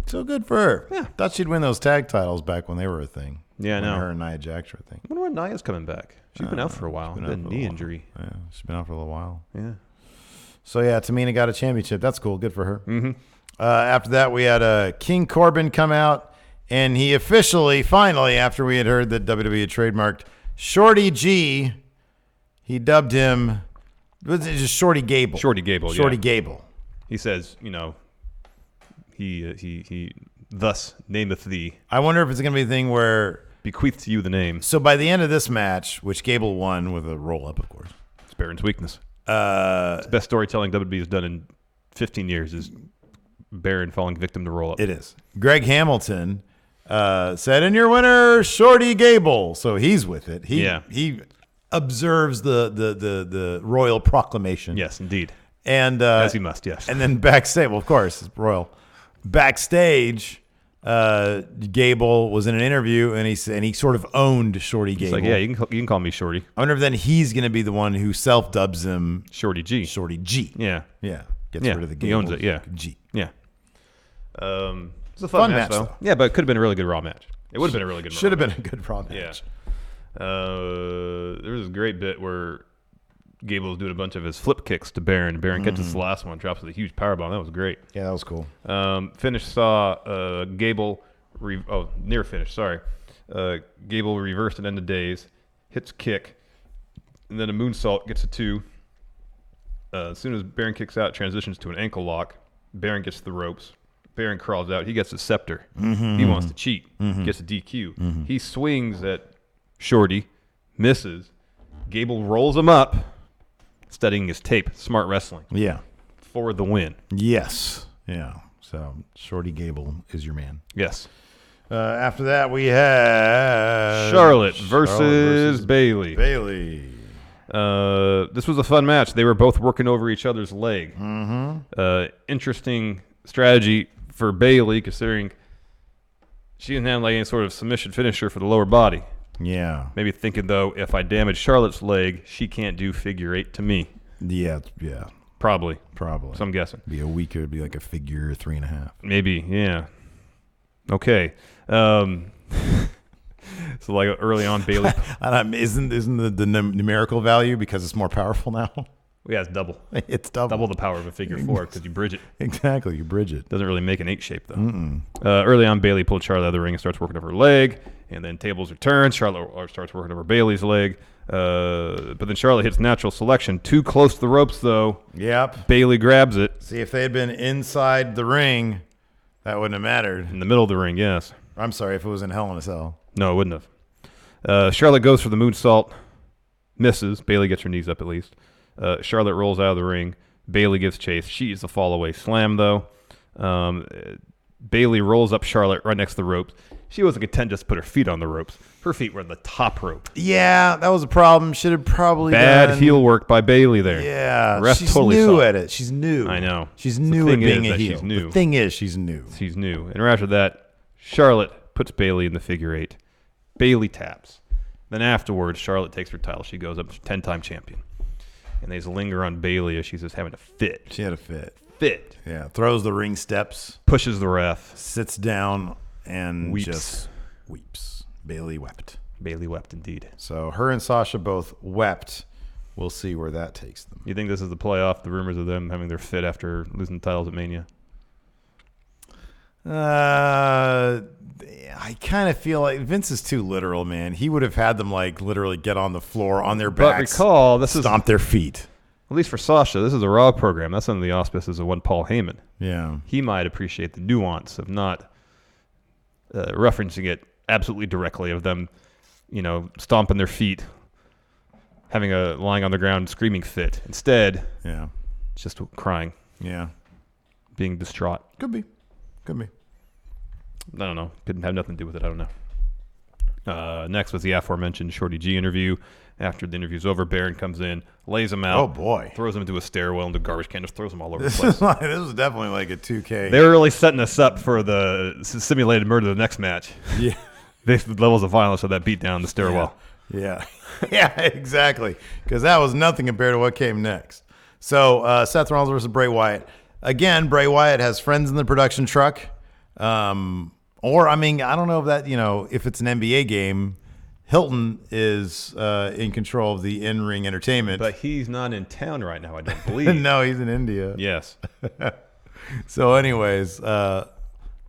So good for her. Yeah. Thought she'd win those tag titles back when they were a thing. Yeah, I know. Her and Nia Jax were a thing. I wonder when Nia's coming back. She's been out for a while. She's been Had out a for knee while. injury. Yeah, she's been out for a little while. Yeah. So, yeah, Tamina got a championship. That's cool. Good for her. Mm-hmm. After that, we had King Corbin come out, and he finally, after we had heard that WWE had trademarked Shorty G, he dubbed him, was it just Shorty Gable? Shorty Gable, Shorty yeah. Gable. He says, he thus nameth thee. I wonder if it's going to be a thing where... Bequeath to you the name. So by the end of this match, which Gable won with a roll-up, of course. It's Baron's weakness. It's the best storytelling WWE has done in 15 years is Baron falling victim to roll-up. It is. Greg Hamilton said, and your winner, Shorty Gable. So he's with it. He observes the royal proclamation. Yes, indeed. And as he must, yes. And then backstage, well, of course, it's royal. Backstage, Gable was in an interview, and he sort of owned Shorty Gable. It's like, yeah, you can call me Shorty. I wonder if then he's going to be the one who self-dubs him Shorty G. Shorty G. Yeah. Yeah. Gets rid of the Gable. He owns it, yeah. G. Yeah. It's a fun match, though. Yeah, but it could have been a really good Raw match. It would have been a really good Should have been a good Raw match. Yeah. There was a great bit where Gable was doing a bunch of his flip kicks to Baron. Baron catches the last one, drops with a huge powerbomb. That was great. Yeah, that was cool. Finish saw Gable, near finish, sorry. Gable reversed and ended days, hits kick, and then a moonsault gets a 2. As soon as Baron kicks out, transitions to an ankle lock. Baron gets the ropes. Baron crawls out. He gets a scepter. He wants to cheat. Gets a DQ. He swings at Shorty, misses. Gable rolls him up, studying his tape. Smart wrestling. Yeah. For the win. Yes. Yeah. So Shorty Gable is your man. Yes. After that, we had Charlotte versus Bayley. Bayley. This was a fun match. They were both working over each other's leg. Interesting strategy for Bayley, considering she didn't have any sort of submission finisher for the lower body. Yeah. Maybe thinking, though, if I damage Charlotte's leg, she can't do figure 8 to me. Yeah. Probably. Probably. So I'm guessing. Be a week. It would be like a figure 3.5. Maybe. Yeah. Okay. So like early on, Bayley. Isn't the numerical value because it's more powerful now? Yeah, it's double. It's double. Double the power of a figure 4 because you bridge it. Exactly, you bridge it. Doesn't really make an 8 shape though. Early on, Bayley pulled Charlotte out of the ring and starts working over her leg, and then tables are turned. Charlotte starts working over Bayley's leg, but then Charlotte hits natural selection. Too close to the ropes though. Yep. Bayley grabs it. See, if they had been inside the ring, that wouldn't have mattered. In the middle of the ring, yes. I'm sorry, if it was in Hell in a Cell. No, it wouldn't have. Charlotte goes for the moonsault, misses. Bayley gets her knees up at least. Charlotte rolls out of the ring. Bayley gives chase. She is a fall away slam though. Bayley rolls up Charlotte right next to the ropes. She wasn't content just to put her feet on the ropes. Her feet were on the top rope. Yeah, that was a problem. Should have probably Bad done... heel work by Bayley there. Yeah, Ref she's totally new saw it. at it. She's new. I know. She's The new thing at being is a that heel. she's new. The thing is, she's new. She's new. And right after that, Charlotte puts Bayley in the figure 8. Bayley taps. Then afterwards, Charlotte takes her title. She goes up 10-time champion. And they just linger on Bayley as she's just having a fit. She had a fit. Fit. Yeah, throws the ring steps, Pushes the ref. sits down, and Weeps. just weeps. Bayley wept. Bayley wept indeed. So her and Sasha both wept. We'll see where that takes them. You think this is the playoff, the rumors of them having their fit after losing titles at Mania? I kind of feel like Vince is too literal, man. He would have had them like literally get on the floor on their backs. But recall, this is, stomp their feet. at least for Sasha, this is a Raw program. That's under the auspices of one Paul Heyman. Yeah. He might appreciate the nuance of not referencing it absolutely directly of them, stomping their feet, having a lying on the ground screaming fit. Instead, Yeah. just crying, Yeah. being distraught. Could be. I don't know. Didn't have nothing to do with it. I don't know. Next was the aforementioned Shorty G interview. After the interview's over, Baron comes in, lays him out. Oh, boy. Throws him into a stairwell into a garbage can, just throws him all over the This place. is definitely like a 2K. They were really setting us up for the simulated murder of the next match. Yeah. The levels of violence of that beatdown in the stairwell. Yeah. Yeah, exactly. Because that was nothing compared to what came next. So Seth Rollins versus Bray Wyatt. Again, Bray Wyatt has friends in the production truck. Or, I don't know if that, if it's an NBA game, Hilton is in control of the in-ring entertainment. But he's not in town right now, I don't believe. No, he's in India. Yes. So anyways, the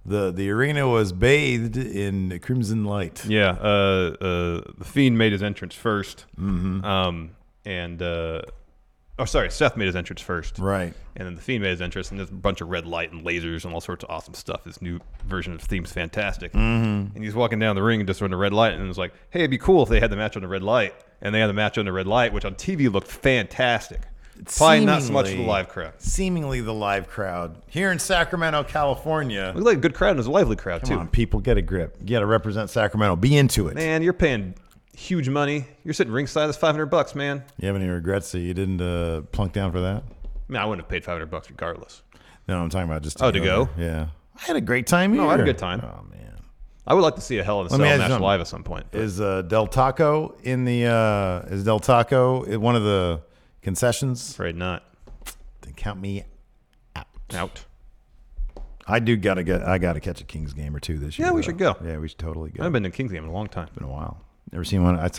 arena was bathed in crimson light. Yeah. The Fiend made his entrance first. Seth made his entrance first. Right. And then the Fiend made his entrance, and there's a bunch of red light and lasers and all sorts of awesome stuff. This new version of the theme's fantastic. And he's walking down the ring and just on the red light, and it was like, hey, it'd be cool if they had the match on the red light. And they had the match on the red light, which on TV looked fantastic. Probably not so much for the live crowd. Seemingly the live crowd. Here in Sacramento, California. It looked like a good crowd, and it was a lively crowd, Come too. on, people, get a grip. You got to represent Sacramento. Be into it. Man, you're paying huge money. You're sitting ringside. That's $500, man. You have any regrets that you didn't plunk down for that? Man, I wouldn't have paid $500 regardless. No, I'm talking about just to go? there. Yeah. I had a great time here. No, I had a good time. Oh, man. I would like to see a Hell in a Cell me ask you match something. live at some point. but- Is Del Taco in the is Del Taco in one of the concessions? Afraid not. Then count me Out. I gotta catch a Kings game or two this year. Yeah, we though. should go. Yeah, we should totally go. I haven't been to King's Game in a long time. Been a while. Never seen one. I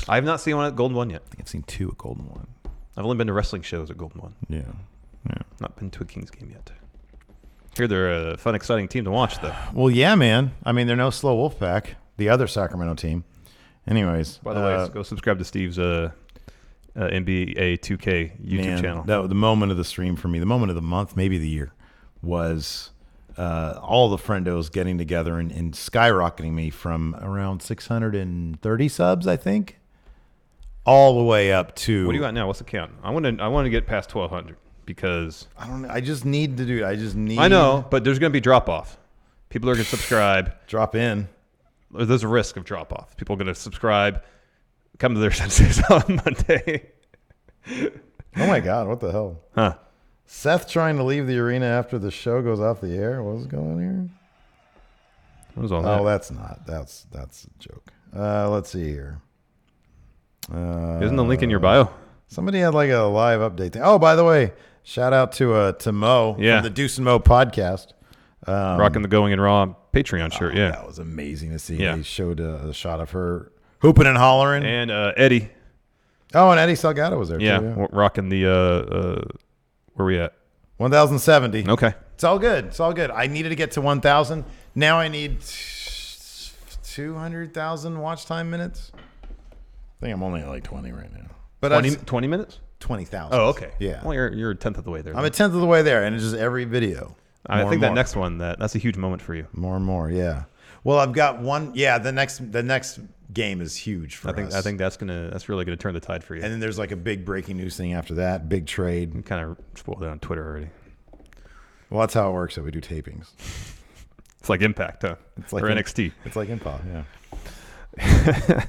I have not seen one at Golden One yet. think I've seen 2 at Golden One. I've only been to wrestling shows at Golden One. Yeah. Not been to a King's Game yet. Hear they're a fun, exciting team to watch, though. Well, yeah, man. They're no slow Wolfpack, the other Sacramento team. Anyways. By the way, go subscribe to Steve's NBA 2K YouTube channel. The moment of the stream for me, the moment of the month, maybe the year, was all the friendos getting together and skyrocketing me from around 630 subs, I think, all the way up to. What do you got now? What's the count? I want to get past 1,200 because I don't know. I just need to do. I know, but there's going to be drop off. People are going to subscribe. Drop in. There's a risk of drop off. People are going to subscribe, come to their senses on Monday. Oh my God! What the hell? Huh? Seth trying to leave the arena after the show goes off the air. What's going on here? What was all that? Oh, that's not. That's a joke. Let's see here. Isn't the link in your bio? Somebody had like a live update thing. Oh, by the way, Shout out to Mo Yeah. from the Deuce and Mo podcast. Rocking the Going in Raw Patreon shirt. Yeah. That was amazing to see. Yeah. They showed a shot of her hooping and hollering. And Eddie. Oh, and Eddie Salgado was there Yeah. too. Rocking the, where we at? 1,070. Okay. It's all good. It's all good. I needed to get to 1,000. Now I need 200,000 watch time minutes. I think I'm only at like 20 right now. But 20 minutes? 20,000. Oh, okay. Yeah. Well, you're a tenth of the way there. I'm a tenth of the way there, and it's just every video. I More think and that more. next one, that's a huge moment for you. More and more, yeah. Well, I've got one. Yeah, the next game is huge for us. I think that's really gonna turn the tide for you. And then there's like a big breaking news thing after that. Big trade. You kind of spoiled it on Twitter already. Well, that's how it works. That we do tapings. It's like Impact, huh? It's like or NXT. It's like Impact, yeah.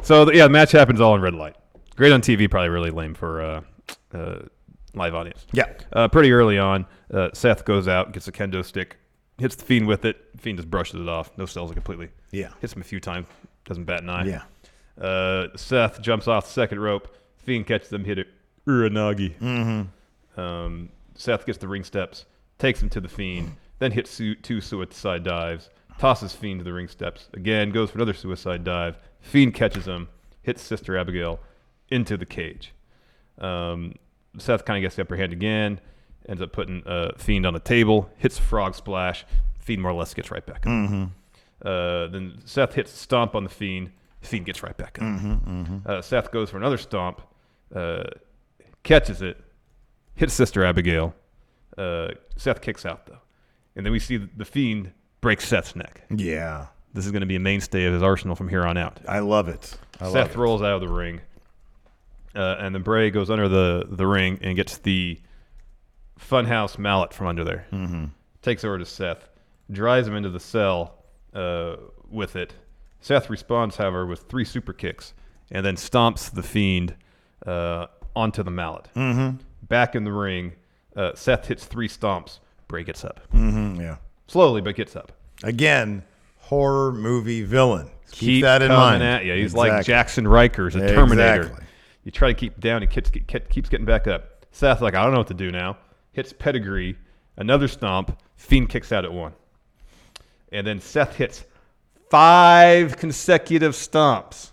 So the match happens all in red light. Great on TV, probably really lame for live audience. Yeah. Pretty early on, Seth goes out, gets a kendo stick, hits the Fiend with it. Fiend just brushes it off. No sells it completely. Yeah. Hits him a few times. Doesn't bat an eye. Yeah. Seth jumps off the second rope. Fiend catches him, hit it. Uranagi. Mm-hmm. Seth gets the ring steps, takes him to the Fiend, then hits two suicide dives, tosses Fiend to the ring steps, again goes for another suicide dive. Fiend catches him, hits Sister Abigail into the cage. Seth kind of gets the upper hand again, ends up putting Fiend on the table, hits a frog splash. Fiend more or less gets right back up. Mm-hmm. Then Seth hits a stomp on the Fiend. Fiend gets right back up. Mm-hmm. Seth goes for another stomp, catches it, hits Sister Abigail. Seth kicks out, though. And then we see the Fiend break Seth's neck. Yeah. This is going to be a mainstay of his arsenal from here on out. I love it. Seth rolls out of the ring. And then Bray goes under the ring and gets the Funhouse mallet from under there. Mm-hmm. Takes over to Seth. Drives him into the cell with it. Seth responds, however, with 3 super kicks. And then stomps the Fiend onto the mallet. Mm-hmm. Back in the ring, Seth hits 3 stomps. Bray gets up. Mm-hmm. Yeah. Slowly, but gets up. Again, horror movie villain. Keep that in coming mind. At you. He's Exactly. like Jackson Rikers, a Terminator. Exactly. You try to keep down, he keeps getting back up. Seth's like, I don't know what to do now. Hits pedigree, another stomp. Fiend kicks out at 1. And then Seth hits 5 consecutive stomps.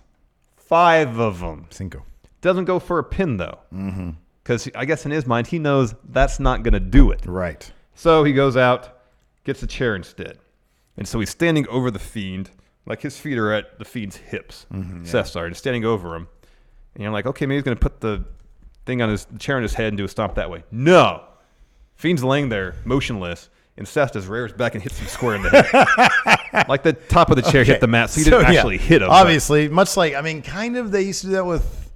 5 of them. Cinco. Doesn't go for a pin, though. Mm-hmm. Because I guess in his mind, he knows that's not going to do it. Right. So he goes out, gets a chair instead. And so he's standing over the Fiend, like his feet are at the Fiend's hips. Mm-hmm, yeah. Seth, sorry, just standing over him. And you're like, okay, maybe he's going to put the thing on the chair on his head and do a stomp that way. No. Fiend's laying there, motionless, and Seth just rears back and hits him square in the head. Like the top of the chair hit the mat, so he didn't actually hit him. Obviously, much like, kind of they used to do that with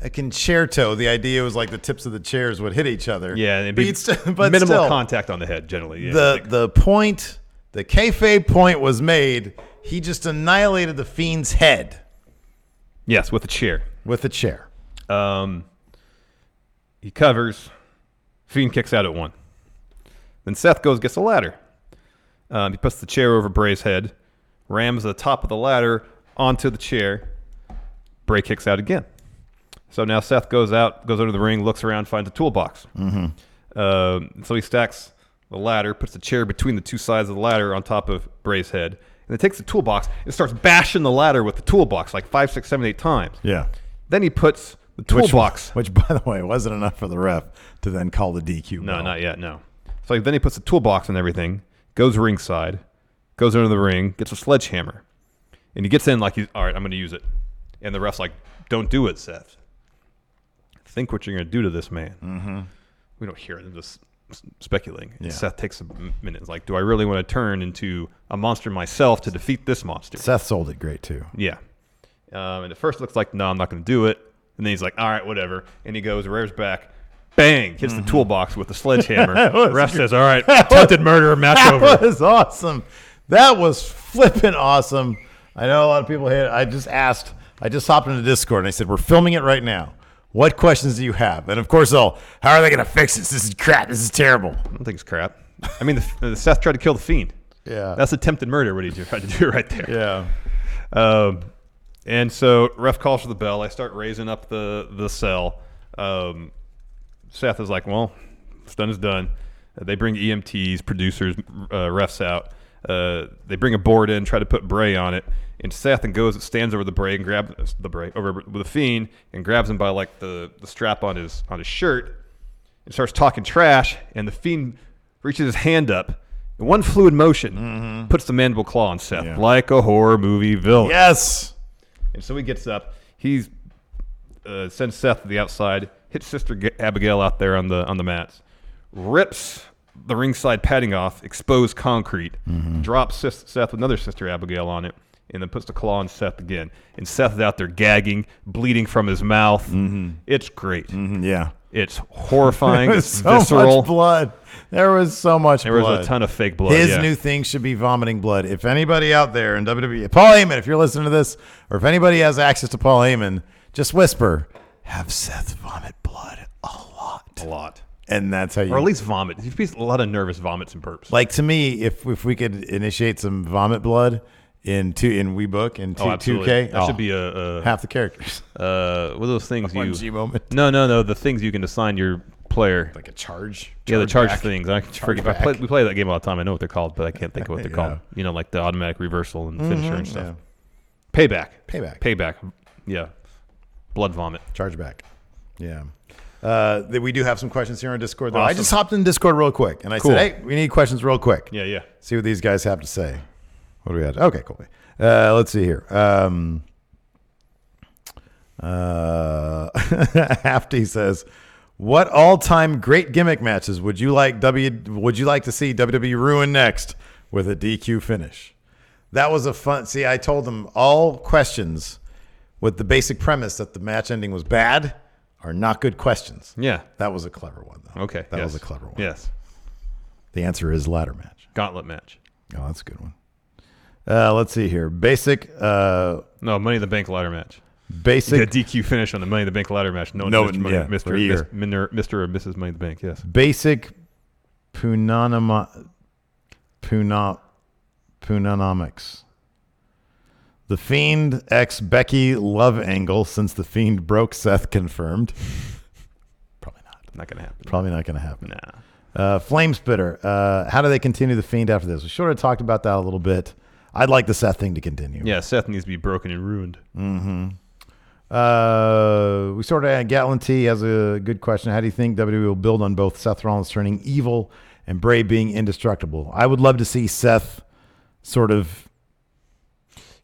a concerto. The idea was like the tips of the chairs would hit each other. Yeah, and it'd be but minimal still, contact on the head, generally. Yeah, the point, the kayfabe point was made. He just annihilated the Fiend's head. Yes, with a chair. With a chair. He covers. Fiend kicks out at 1. Then Seth gets a ladder. He puts the chair over Bray's head, rams the top of the ladder onto the chair. Bray kicks out again. So now Seth goes under the ring, looks around, finds a toolbox. Mm-hmm. So he stacks the ladder, puts the chair between the 2 sides of the ladder on top of Bray's head, and then takes the toolbox and starts bashing the ladder with the toolbox like 5, 6, 7, 8 times. Yeah. Then he puts the toolbox. Which, by the way, wasn't enough for the ref to then call the DQ. No, bell. not yet, no. So then he puts the toolbox and everything, goes ringside, goes under the ring, gets a sledgehammer, and he gets in like all right, I'm going to use it. And the ref's like, don't do it, Seth. Think what you're going to do to this man. Mm-hmm. We don't hear it. I'm just speculating. Yeah. Seth takes a minute. It's like, do I really want to turn into a monster myself to defeat this monster? Seth sold it great, too. Yeah. And at first it looks like, no, I'm not going to do it. And then he's like, all right, whatever. And he goes, rears back, bang, hits the toolbox with the sledgehammer. Ref says, all right, attempted murder, match over. That was awesome. That was flipping awesome. I know a lot of people hate it. I just hopped into Discord and I said, we're filming it right now. What questions do you have? And of course, how are they going to fix this? This is crap. This is terrible. I don't think it's crap. I mean, the Seth tried to kill the Fiend. Yeah. That's attempted murder, what he tried to do right there. Yeah. And so ref calls for the bell. I start raising up the cell. Seth is like, well, It's done is done. They bring EMTs, producers, refs out. They bring a board in, try to put Bray on it, and Seth stands over the Bray and grabs the Bray over with the Fiend and grabs him by like the strap on his shirt and starts talking trash. And the Fiend reaches his hand up in one fluid motion, puts the mandible claw on Seth like a horror movie villain. Yes. And so he gets up. He sends Seth to the outside, hits Sister Abigail out there on the mats, rips the ringside padding off, exposed concrete, drops Seth with another Sister Abigail on it, and then puts the claw on Seth again. And Seth is out there gagging, bleeding from his mouth. It's great. Yeah. It's horrifying. There was so visceral. much blood. There was so much blood. There was a ton of fake blood. His new thing should be vomiting blood. If anybody out there in WWE, Paul Heyman, if you're listening to this, or if anybody has access to Paul Heyman, just whisper, have Seth vomit blood a lot. And that's how you... Or at least vomit. There'd be a lot of nervous vomits and burps. Like, to me, if we could initiate some vomit blood in WeBook in 2K, that should be a half the characters. What are those things you... 1G moment. No. The things you can assign your player. Like a charge? Yeah, the charge back. things. We play that game all the time. I know what they're called, but I can't think of what they're called. You know, like the automatic reversal and finisher and stuff. Yeah. Payback. Yeah. Blood vomit. Charge back. Yeah. We do have some questions here on Discord, though. Awesome. I just hopped in Discord real quick, and I said, hey, we need questions real quick. Yeah. See what these guys have to say. What do we have? Okay, cool. Let's see here. Hafty says, what all-time great gimmick matches would you like to see WWE ruin next with a DQ finish? That was a fun... See, I told them all questions with the basic premise that the match ending was bad are not good questions. Yeah. That was a clever one, though. Okay. That was a clever one. Yes. The answer is ladder match. Gauntlet match. Oh, that's a good one. Let's see here. Basic... No, Money in the Bank ladder match. Basic... A DQ finish on the Money in the Bank ladder match. For Mr. a year. Mr. or Mrs. Money in the Bank, yes. Basic punanomics. The Fiend x Becky love angle since the Fiend broke Seth confirmed. Probably not. Not going to happen. Probably not going to happen. Nah. Flame Spitter. How do they continue the Fiend after this? We sort of talked about that a little bit. I'd like the Seth thing to continue. Yeah, Seth needs to be broken and ruined. We sort of had Gatlin T has a good question. How do you think WWE will build on both Seth Rollins turning evil and Bray being indestructible? I would love to see Seth sort of...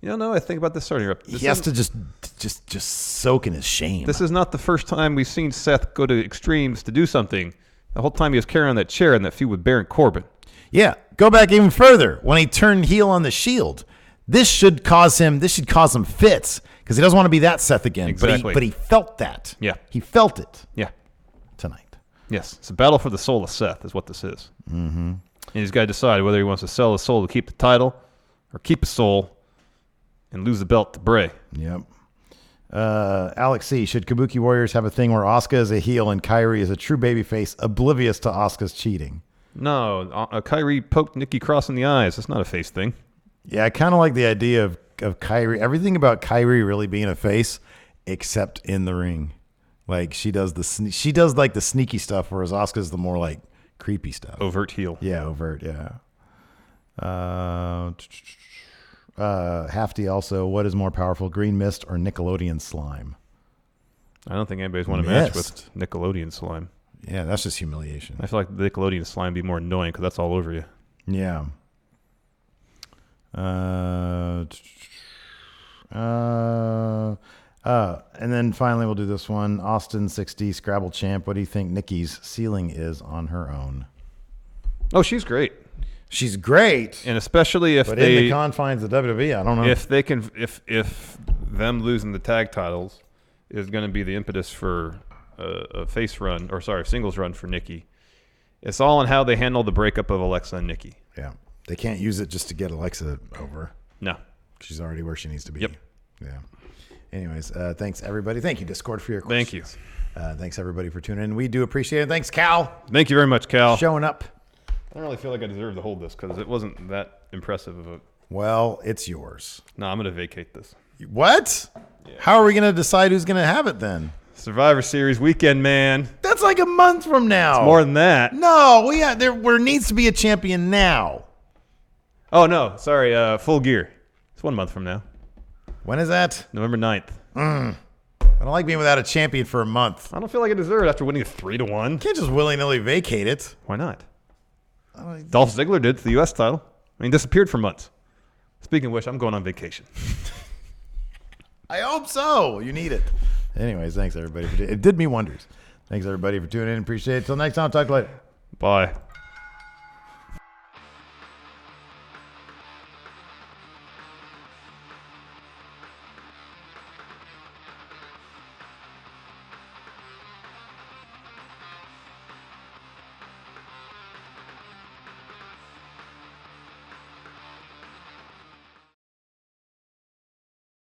I think about this starting up. He has to just soak in his shame. This is not the first time we've seen Seth go to extremes to do something. The whole time he was carrying on that chair in that feud with Baron Corbin. Yeah, go back even further. When he turned heel on the Shield, this should cause him fits because he doesn't want to be that Seth again. Exactly. But he felt that. Yeah. He felt it. Yeah. Tonight. Yes. It's a battle for the soul of Seth is what this is. And he's got to decide whether he wants to sell his soul to keep the title or keep his soul and lose the belt to Bray. Yep. Alex C. Should Kabuki Warriors have a thing where Asuka is a heel and Kairi is a true babyface, oblivious to Asuka's cheating? No, Kairi poked Nikki Cross in the eyes. That's not a face thing. Yeah, I kind of like the idea of Kairi. Everything about Kairi really being a face, except in the ring. Like she does like the sneaky stuff, whereas Asuka's the more like creepy stuff. Overt heel. Yeah, overt. Yeah. Hafty also. What is more powerful, Green Mist or Nickelodeon slime? I don't think anybody's won a match with Nickelodeon slime. Yeah, that's just humiliation. I feel like the Nickelodeon slime would be more annoying because that's all over you. Yeah. And then finally we'll do this one. Austin 6D Scrabble Champ. What do you think Nikki's ceiling is on her own? Oh, she's great. She's great. And especially if but they... in the confines of WWE, I don't know. If they can... If them losing the tag titles is going to be the impetus for a singles run for Nikki, it's all on how they handle the breakup of Alexa and Nikki. Yeah. They can't use it just to get Alexa over. No. She's already where she needs to be. Yep. Yeah. Anyways, thanks, everybody. Thank you, Discord, for your questions. Thank you. Thanks, everybody, for tuning in. We do appreciate it. Thanks, Cal. Thank you very much, Cal. Showing up. I don't really feel like I deserve to hold this because it wasn't that impressive of a... Well, it's yours. No, I'm going to vacate this. What? Yeah. How are we going to decide who's going to have it then? Survivor Series weekend, man. That's like a month from now. It's more than that. No, there needs to be a champion now. Oh, no. Sorry. Full Gear. It's 1 month from now. When is that? November 9th. I don't like being without a champion for a month. I don't feel like I deserve it after winning 3-1. You can't just willy-nilly vacate it. Why not? Dolph Ziggler did to the U.S. title. I mean, disappeared for months. Speaking of which, I'm going on vacation. I hope so. You need it. Anyways, thanks everybody. It did me wonders. Thanks everybody for tuning in. Appreciate it. Till next time. Talk to you later. Bye.